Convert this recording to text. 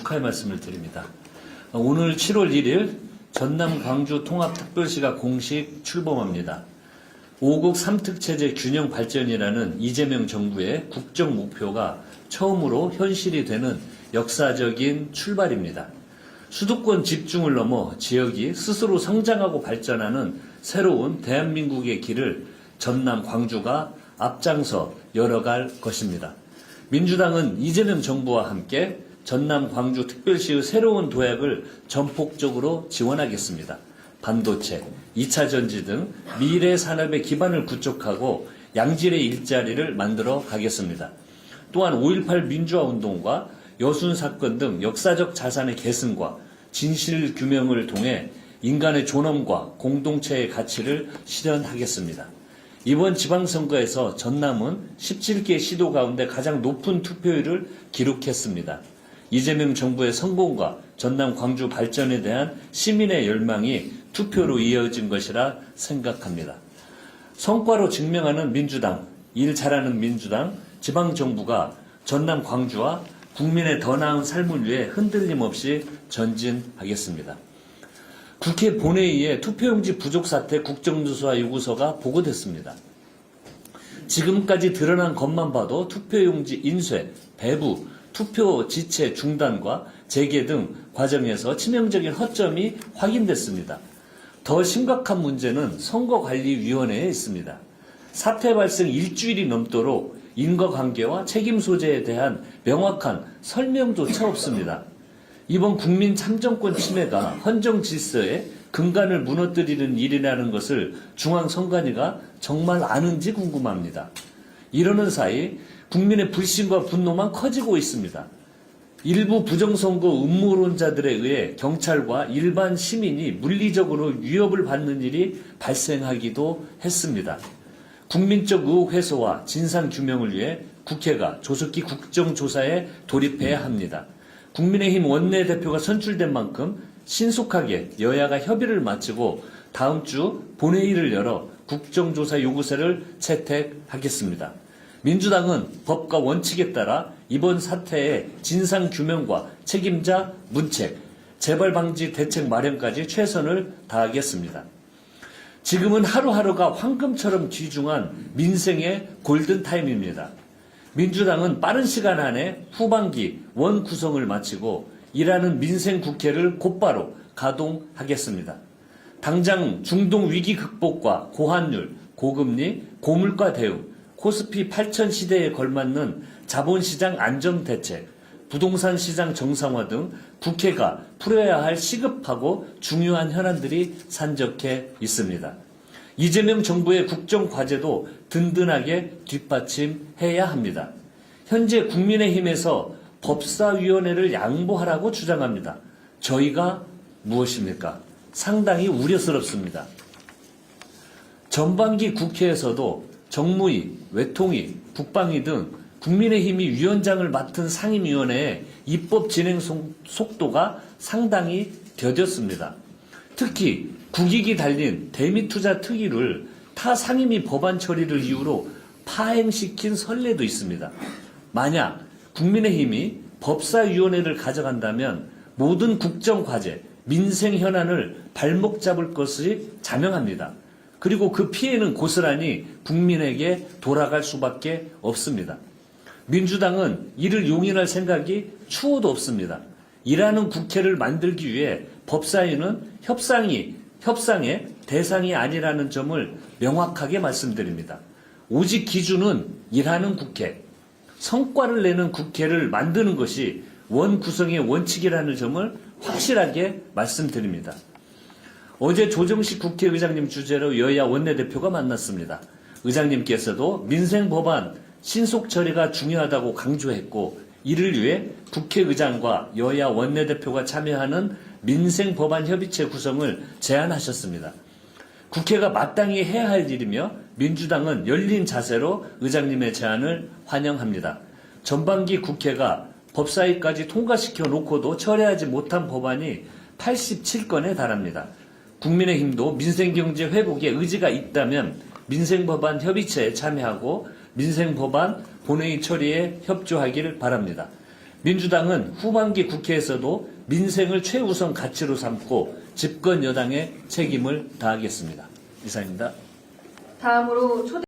축하의 말씀을 드립니다. 오늘 7월 1일 전남 광주 통합특별시가 공식 출범합니다. 5국 3특체제 균형 발전이라는 이재명 정부의 국정 목표가 처음으로 현실이 되는 역사적인 출발입니다. 수도권 집중을 넘어 지역이 스스로 성장하고 발전하는 새로운 대한민국의 길을 전남 광주가 앞장서 열어갈 것입니다. 민주당은 이재명 정부와 함께 전남 광주 특별시의 새로운 도약을 전폭적으로 지원하겠습니다. 반도체, 2차 전지 등 미래 산업의 기반을 구축하고 양질의 일자리를 만들어 가겠습니다. 또한 5.18 민주화 운동과 여순 사건 등 역사적 자산의 계승과 진실 규명을 통해 인간의 존엄과 공동체의 가치를 실현하겠습니다. 이번 지방선거에서 전남은 17개 시도 가운데 가장 높은 투표율을 기록했습니다. 이재명 정부의 성공과 전남 광주 발전에 대한 시민의 열망이 투표로 이어진 것이라 생각합니다. 성과로 증명하는 민주당, 일 잘하는 민주당, 지방정부가 전남 광주와 국민의 더 나은 삶을 위해 흔들림 없이 전진하겠습니다. 국회 본회의에 투표용지 부족 사태 국정조사 요구서가 보고됐습니다. 지금까지 드러난 것만 봐도 투표용지 인쇄, 배부, 투표 지체 중단과 재개 등 과정에서 치명적인 허점이 확인됐습니다. 더 심각한 문제는 선거관리위원회에 있습니다. 사태 발생 일주일이 넘도록 인과관계와 책임 소재에 대한 명확한 설명조차 없습니다. 이번 국민 참정권 침해가 헌정 질서의 근간을 무너뜨리는 일이라는 것을 중앙선관위가 정말 아는지 궁금합니다. 이러는 사이 국민의 불신과 분노만 커지고 있습니다. 일부 부정선거 음모론자들에 의해 경찰과 일반 시민이 물리적으로 위협을 받는 일이 발생하기도 했습니다. 국민적 의혹 해소와 진상규명을 위해 국회가 조속히 국정조사에 돌입해야 합니다. 국민의힘 원내대표가 선출된 만큼 신속하게 여야가 협의를 마치고 다음 주 본회의를 열어 국정조사 요구서를 채택하겠습니다. 민주당은 법과 원칙에 따라 이번 사태의 진상규명과 책임자 문책, 재발방지 대책 마련까지 최선을 다하겠습니다. 지금은 하루하루가 황금처럼 귀중한 민생의 골든타임입니다. 민주당은 빠른 시간 안에 후반기 원 구성을 마치고 일하는 민생국회를 곧바로 가동하겠습니다. 당장 중동 위기 극복과 고환율, 고금리, 고물가 대응, 코스피 8천 시대에 걸맞는 자본시장 안정대책, 부동산 시장 정상화 등 국회가 풀어야 할 시급하고 중요한 현안들이 산적해 있습니다. 이재명 정부의 국정과제도 든든하게 뒷받침해야 합니다. 현재 국민의힘에서 법사위원회를 양보하라고 주장합니다. 저희가 무엇입니까? 상당히 우려스럽습니다. 전반기 국회에서도 정무위, 외통위, 국방위 등 국민의힘이 위원장을 맡은 상임위원회의 입법 진행 속도가 상당히 더뎠습니다. 특히 국익이 달린 대미투자 특위를 타 상임위 법안 처리를 이유로 파행시킨 선례도 있습니다. 만약 국민의힘이 법사위원회를 가져간다면 모든 국정과제, 민생 현안을 발목 잡을 것이 자명합니다. 그리고 그 피해는 고스란히 국민에게 돌아갈 수밖에 없습니다. 민주당은 이를 용인할 생각이 추호도 없습니다. 일하는 국회를 만들기 위해 법사위는 협상의 대상이 아니라는 점을 명확하게 말씀드립니다. 오직 기준은 일하는 국회, 성과를 내는 국회를 만드는 것이 원 구성의 원칙이라는 점을 확실하게 말씀드립니다. 어제 조정식 국회의장님 주재로 여야 원내대표가 만났습니다. 의장님께서도 민생 법안 신속 처리가 중요하다고 강조했고 이를 위해 국회의장과 여야 원내대표가 참여하는 민생 법안 협의체 구성을 제안하셨습니다. 국회가 마땅히 해야 할 일이며 민주당은 열린 자세로 의장님의 제안을 환영합니다. 전반기 국회가 법사위까지 통과시켜 놓고도 처리하지 못한 법안이 87건에 달합니다. 국민의힘도 민생경제 회복에 의지가 있다면 민생법안 협의체에 참여하고 민생법안 본회의 처리에 협조하기를 바랍니다. 민주당은 후반기 국회에서도 민생을 최우선 가치로 삼고 집권 여당의 책임을 다하겠습니다. 이상입니다. 다음으로 초대